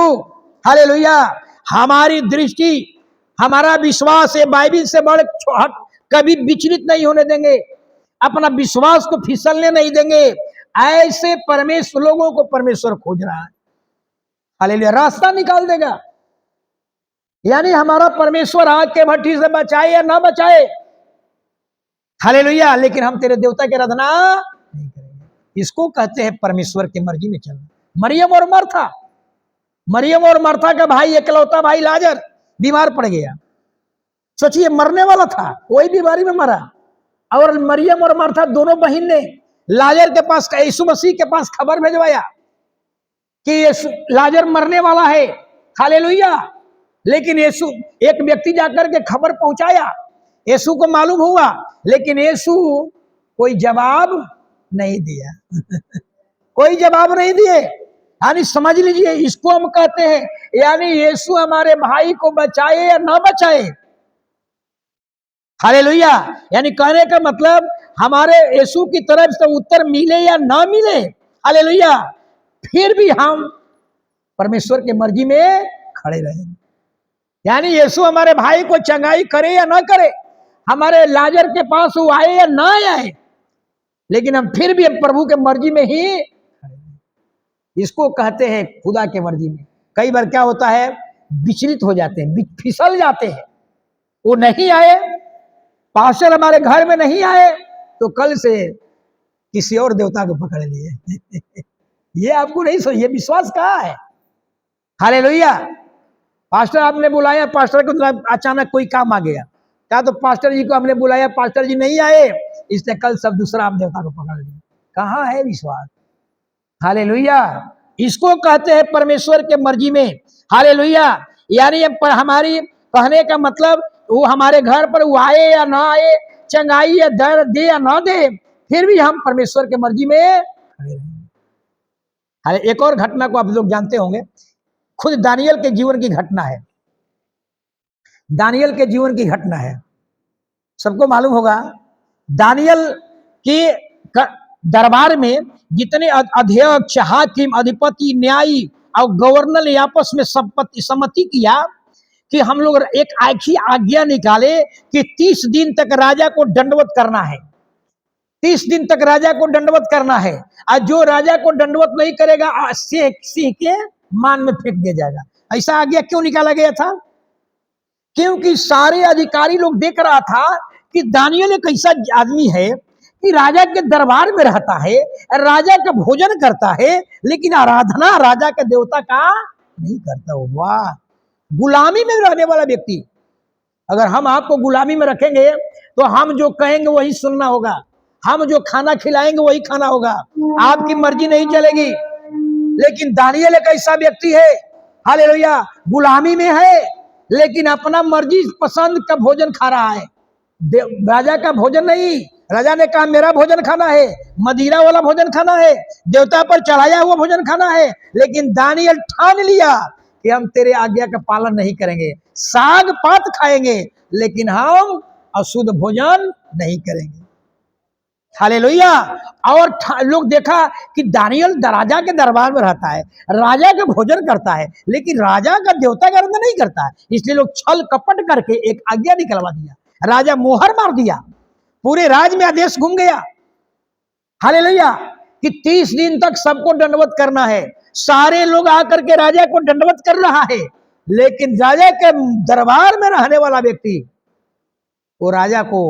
हालेलुया, हमारी दृष्टि, हमारा विश्वास है बाइबल से बढ़ कभी विचलित नहीं होने देंगे, अपना विश्वास को फिसलने नहीं देंगे। ऐसे परमेश्वर लोगों को परमेश्वर खोज रहा है, हालेलुया, रास्ता निकाल देगा। यानी हमारा परमेश्वर आग के भट्ठी से बचाए या ना बचाए, हालेलुया, लेकिन हम तेरे देवता की आराधना नहीं करेंगे। इसको कहते हैं परमेश्वर की मर्जी में चलना। मरियम और मर्था का भाई, इकलौता भाई लाजर बीमार पड़ गया। सोचिए, मरने वाला था, कोई बीमारी में मरा, और मरियम और मर्था दोनों बहन ने लाजर के पास, यीशु मसीह के पास खबर भेजवाया कि लाजर मरने वाला है, हालेलुया। लेकिन यीशु, एक व्यक्ति जाकर के खबर पहुंचाया, यीशु को मालूम हुआ, लेकिन यीशु कोई जवाब नहीं दिया कोई जवाब नहीं दिए। यानी समझ लीजिए, इसको हम कहते हैं, यानी यीशु हमारे भाई को बचाए या ना बचाए, हालेलुया, यानी कहने का मतलब हमारे यीशु की तरफ से उत्तर मिले या ना मिले, हालेलुया, फिर भी हम परमेश्वर की मर्जी में खड़े रहेंगे। यानी यीशु हमारे भाई को चंगाई करे या ना करे, हमारे लाजर के पास वो आए या ना आए, लेकिन हम फिर भी प्रभु के मर्जी में ही खड़े रहें। इसको कहते हैं खुदा के मर्जी में। कई बार क्या होता है, विचलित हो जाते हैं, फिसल जाते हैं, वो नहीं आए, पास्टर हमारे घर में नहीं आए, तो कल से किसी और देवता को पकड़ लिए ये आपको नहीं सो, ये विश्वास कहाँ है, हालेलुया। पास्टर आपने बुलाया, पास्टर को अचानक कोई काम आ गया, क्या तो पास्टर जी को हमने बुलाया, पास्टर जी नहीं आए, इसने कल सब दूसरा आप देवता को पकड़ लिया। कहाँ है विश्वास, हालेलुया। इसको कहते हैं परमेश्वर के मर्जी में, हालेलुया। यानी हमारी कहने का मतलब, वो हमारे घर पर वो आए या ना आए, चंगाई या दर्द दे या ना दे, फिर भी हम परमेश्वर के मर्जी में खड़े रहेंगे। एक और घटना को आप लोग जानते होंगे, खुद दानियल के जीवन की घटना है, दानियल के जीवन की घटना है, सबको मालूम होगा। दानियल के दरबार में जितने अध्यक्ष, हाकिम, अधिपति, न्यायी और गवर्नर आपस में सम्मति किया कि हम लोग एक ऐसी आज्ञा निकाले कि 30 दिन तक राजा को दंडवत करना है। 30 दिन तक राजा को दंडवत करना है। और जो राजा को दंडवत नहीं करेगा सिंह के मान में फेंक दिया जाएगा। ऐसा आज्ञा क्यों निकाला गया था? क्योंकि सारे अधिकारी लोग देख रहा था कि दानियल एक ऐसा आदमी है कि राजा के दरबार में रहता है, राजा का भोजन करता है, लेकिन आराधना राजा के देवता का नहीं करता। वाह, गुलामी में रहने वाला व्यक्ति। अगर हम आपको गुलामी में रखेंगे तो हम जो कहेंगे वही सुनना होगा, हम जो खाना खिलाएंगे वही खाना होगा, आपकी मर्जी नहीं चलेगी। लेकिन दानियल एक ऐसा व्यक्ति है, हालेलुया, गुलामी में है लेकिन अपना मर्जी पसंद का भोजन खा रहा है, राजा का भोजन नहीं। राजा ने कहा मेरा भोजन खाना है, मदिरा वाला भोजन खाना है, देवता पर चढ़ाया हुआ भोजन खाना है। लेकिन दानियल ठान लिया कि हम तेरे आज्ञा का पालन नहीं करेंगे, साग पात खाएंगे लेकिन हम अशुद्ध भोजन नहीं करेंगे। हालेलुया। और लोग देखा कि दानियल राजा के दरबार में रहता है, राजा का भोजन करता है, लेकिन राजा का देवता का आराधना नहीं करता है। इसलिए लोग छल कपट करके एक आज्ञा निकलवा दिया, राजा मोहर मार दिया, पूरे राज में आदेश घूम गया, हालेलुया, कि 30 दिन तक सबको दंडवत करना है। सारे लोग आकर के राजा को दंडवत कर रहा है, लेकिन राजा के दरबार में रहने वाला व्यक्ति वो राजा को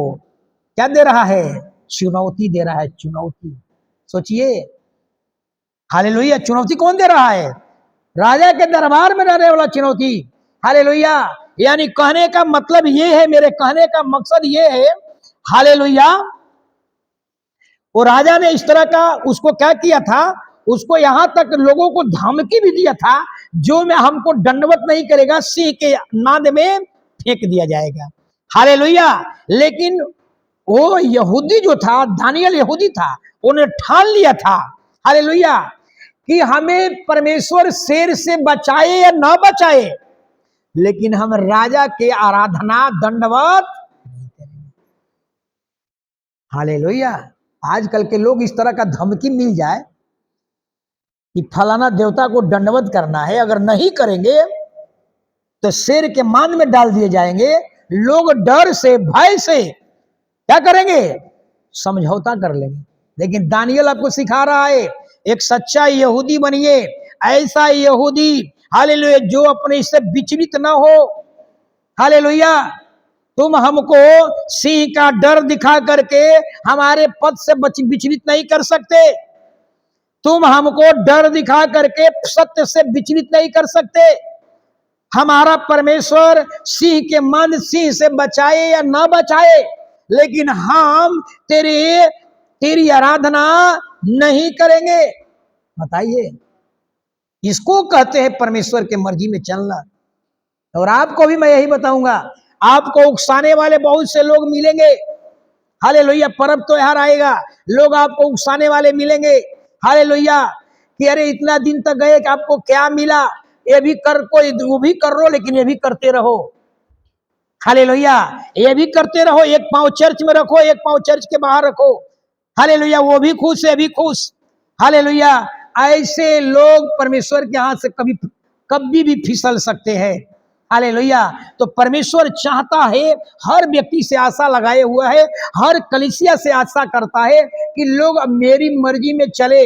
क्या दे रहा है? चुनौती दे रहा है, चुनौती। सोचिए, हालेलुया, चुनौती कौन दे रहा है? राजा के दरबार में रहने वाला चुनौती। हालेलुया, यानी कहने का मतलब ये है, मेरे कहने का मकसद ये है, हालेलुया, वो राजा ने इस तरह का उसको क्या किया था, उसको यहां तक लोगों को धमकी भी दिया था, जो मैं हमको दंडवत नहीं करेगा सिंह के नाद में फेंक दिया जाएगा। हालेलुया। लेकिन वो यहूदी जो था, दानियल यहूदी था, उन्हें ठान लिया था, हालेलुया, कि हमें परमेश्वर शेर से बचाए या ना बचाए, लेकिन हम राजा के आराधना दंडवत नहीं करेंगे। हालेलुया। आजकल के लोग इस तरह का धमकी मिल जाए कि फलाना देवता को दंडवत करना है, अगर नहीं करेंगे तो शेर के मान में डाल दिए जाएंगे, लोग डर से भय से क्या करेंगे? समझौता कर लेंगे। लेकिन दानियल आपको सिखा रहा है, एक सच्चा यहूदी बनिए, ऐसा यहूदी, हालेलुया, जो अपने से विचलित ना हो। हालेलुया। तुम हमको सिंह का डर दिखा करके हमारे पद से विचलित नहीं कर सकते, तुम हमको डर दिखा करके सत्य से विचलित नहीं कर सकते। हमारा परमेश्वर सिंह के मन सिंह से बचाए या ना बचाए, लेकिन हम तेरी आराधना नहीं करेंगे। बताइए, इसको कहते हैं परमेश्वर के मर्जी में चलना। और आपको भी मैं यही बताऊंगा, आपको उकसाने वाले बहुत से लोग मिलेंगे, हालेलुया, पर्व त्योहार आएगा, लोग आपको उकसाने वाले मिलेंगे, हालेलुया, कि अरे इतना दिन तक गए कि आपको क्या मिला, ये भी कर, कोई वो भी कर लो, लेकिन ये भी करते रहो, हालेलुया, ये भी करते रहो, एक पांव चर्च में रखो, एक पांव चर्च के बाहर रखो, हालेलुया, वो भी खुश है, भी खुश, हालेलुया। ऐसे लोग परमेश्वर के हाथ से कभी भी फिसल सकते हैं, हालेलुया। तो परमेश्वर चाहता है, हर व्यक्ति से आशा लगाए हुआ है, हर कलीसिया से आशा करता है कि लोग अब मेरी मर्जी में चले,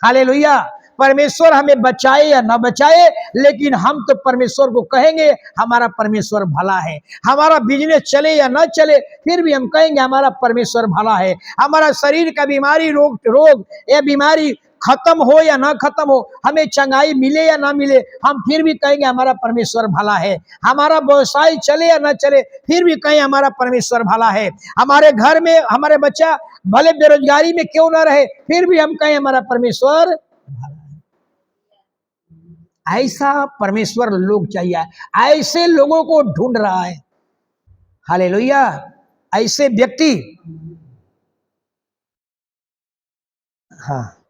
हालेलुया। परमेश्वर हमें बचाए या ना बचाए, लेकिन हम तो परमेश्वर को कहेंगे हमारा परमेश्वर भला है। हमारा बिजनेस चले या ना चले, फिर भी हम कहेंगे हमारा परमेश्वर भला है। हमारा शरीर का बीमारी रोग या बीमारी खत्म हो या ना खत्म हो, हमें चंगाई मिले या ना मिले, हम फिर भी कहेंगे हमारा परमेश्वर भला है। हमारा व्यवसाय चले या ना चले, फिर भी कहें हमारा परमेश्वर भला है। हमारे घर में हमारे बच्चा भले बेरोजगारी में क्यों ना रहे, फिर भी हम कहें हमारा परमेश्वर भला है। ऐसा परमेश्वर लोग चाहिए, ऐसे लोगों को ढूंढ रहा है, हालेलुया। ऐसे व्यक्ति, हाँ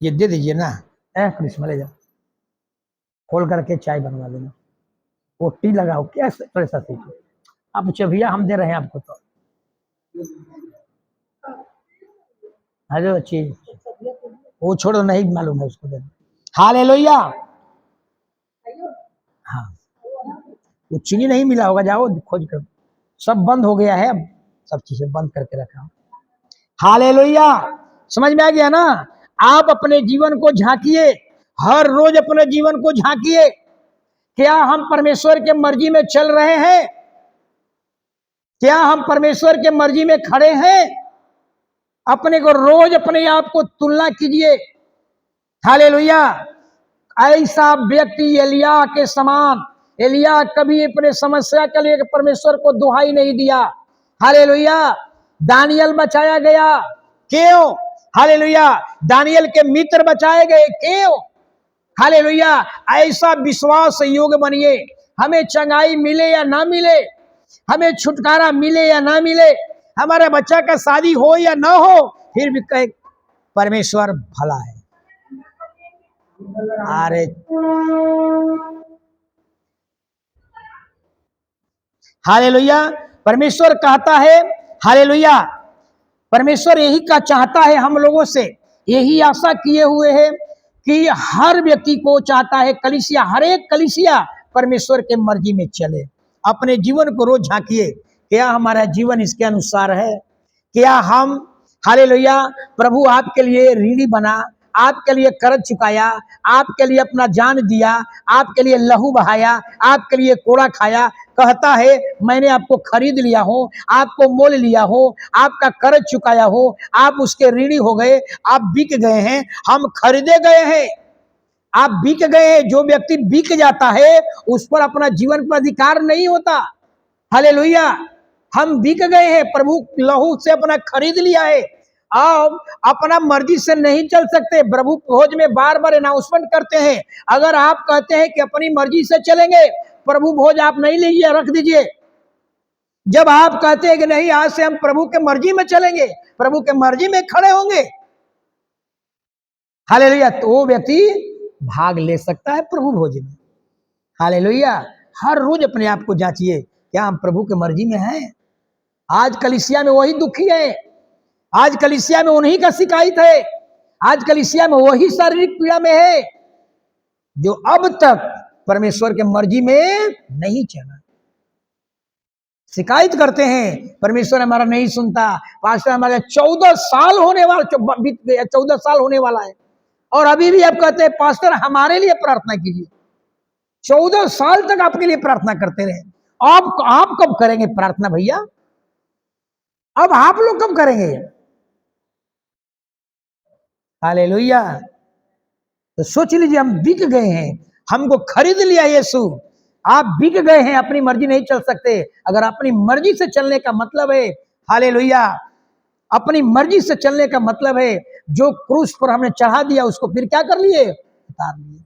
ये दे दीजिए ना, कृष्ण ले जाओ, खोल करके चाय बनवा देना, वो टी लगाओ, क्या पैसा सीखो आप, भैया हम दे रहे हैं आपको, तो अरे चीज वो छोड़ो, नहीं मालूम है उसको देना, हालेलुया। हाँ वो चीनी नहीं मिला होगा, जाओ खोज कर, सब बंद हो गया है, अब सब चीजें बंद करके रखा। हालेलुया, समझ में आ गया ना। आप अपने जीवन को झांकिए, हर रोज अपने जीवन को झांकिए, क्या हम परमेश्वर के मर्जी में चल रहे हैं? क्या हम परमेश्वर के मर्जी में खड़े हैं? अपने को रोज अपने आप को तुलना कीजिए। हालेलुया, ऐसा व्यक्ति एलिया के समान, एलिया कभी अपने समस्या के लिए परमेश्वर को दुहाई नहीं दिया। हालेलुया, दानियल बचाया गया, क्यों? हालेलुया, दानियल के मित्र बचाए गए, क्यों? हालेलुया, ऐसा विश्वास योग बनिए, हमें चंगाई मिले या ना मिले, हमें छुटकारा मिले या ना मिले, हमारे बच्चा का शादी हो या ना हो, फिर भी कहे परमेश्वर भला है। अरे हालेलुया, परमेश्वर कहता है, हालेलुया, परमेश्वर यही का चाहता है हम लोगों से, यही आशा किए हुए है कि हर व्यक्ति को चाहता है, कलीसिया, हर एक कलीसिया परमेश्वर के मर्जी में चले। अपने जीवन को रोज झांकिए, क्या हमारा जीवन इसके अनुसार है? क्या हम, हालेलुया, प्रभु आपके लिए ऋणी बना, आपके लिए कर्ज चुकाया, आपके लिए अपना जान दिया, आपके लिए लहू बहाया, आपके लिए कोड़ा खाया, कहता है मैंने आपको खरीद लिया हो, आपको मोल लिया हो, आपका कर्ज चुकाया हो, आप उसके ऋणी हो गए, आप बिक गए हैं, हम खरीदे गए हैं, आप बिक गए हैं। जो व्यक्ति बिक जाता है उस पर अपना जीवन पर अधिकार नहीं होता। हालेलुया, हम बिक गए हैं, प्रभु लहू से अपना खरीद लिया है, अब अपना मर्जी से नहीं चल सकते। प्रभु भोज में बार बार अनाउंसमेंट करते हैं, अगर आप कहते हैं कि अपनी मर्जी से चलेंगे, प्रभु भोज आप नहीं लीजिए, रख दीजिए। जब आप कहते हैं कि नहीं, आज से हम प्रभु के मर्जी में चलेंगे, प्रभु के मर्जी में खड़े होंगे, हालेलुया, तो वो व्यक्ति भाग ले सकता है प्रभु भोज में। हालेलुया, हर रोज अपने आप को जांचिए, क्या हम प्रभु के मर्जी में हैं? आज कलीसिया में वही दुखी है, आज कलीसिया में उन्हीं का शिकायत है, आज कलीसिया में वही शारीरिक पीड़ा में है जो अब तक परमेश्वर के मर्जी में नहीं चला। शिकायत करते हैं, परमेश्वर हमारा नहीं सुनता, पास्टर हमारे 14 साल होने वाला, बीत गया, 14 साल होने वाला है, और अभी भी आप कहते हैं पास्टर हमारे लिए प्रार्थना कीजिए। 14 साल तक आपके लिए प्रार्थना करते रहे, आप कब करेंगे प्रार्थना भैया? अब आप लोग कब करेंगे? हालेलुया, तो सोच लीजिए, हम बिक गए हैं, हमको खरीद लिया यीशु, आप बिक गए हैं, अपनी मर्जी नहीं चल सकते। अगर अपनी मर्जी से चलने का मतलब है, हालेलुया, अपनी मर्जी से चलने का मतलब है जो क्रूस पर हमने चढ़ा दिया उसको फिर क्या कर लिए? उतार लिए।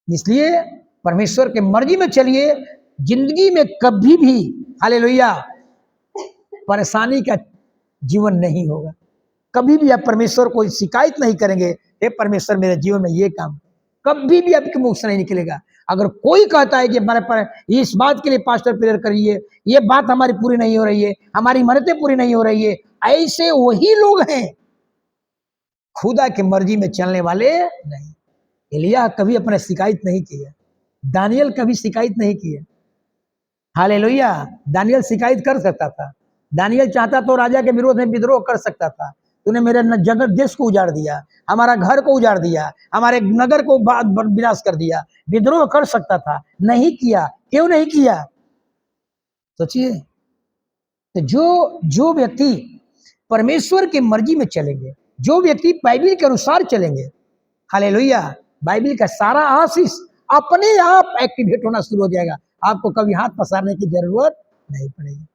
इसलिए परमेश्वर के मर्जी में चलिए, जिंदगी में कभी भी, हालेलुया, परेशानी का जीवन नहीं होगा। कभी भी आप परमेश्वर को शिकायत नहीं करेंगे, हे परमेश्वर मेरे जीवन में ये काम, कभी भी आपके मुख से नहीं निकलेगा। अगर कोई कहता है कि हमारे पर इस बात के लिए पास्टर प्रेयर करिए, ये बात हमारी पूरी नहीं हो रही है, हमारी मन्नतें पूरी नहीं हो रही है, ऐसे वही लोग हैं खुदा की मर्जी में चलने वाले नहीं। एलिया कभी अपने शिकायत नहीं किया, दानियल कभी शिकायत नहीं किया। हालेलुया, दानियल शिकायत कर सकता था, दानियल चाहता तो राजा के विरोध में विद्रोह कर सकता था, तूने मेरे जगत देश को उजाड़ दिया, हमारा घर को उजाड़ दिया, हमारे नगर को विनाश कर दिया, विद्रोह कर सकता था, नहीं किया। क्यों नहीं किया? सोचिए, तो जो व्यक्ति परमेश्वर की मर्जी में चलेंगे, जो व्यक्ति बाइबिल के अनुसार चलेंगे, हालेलुया, बाइबिल का सारा आशीष अपने आप एक्टिवेट होना शुरू हो जाएगा, आपको कभी हाथ पसारने की जरूरत नहीं पड़ेगी।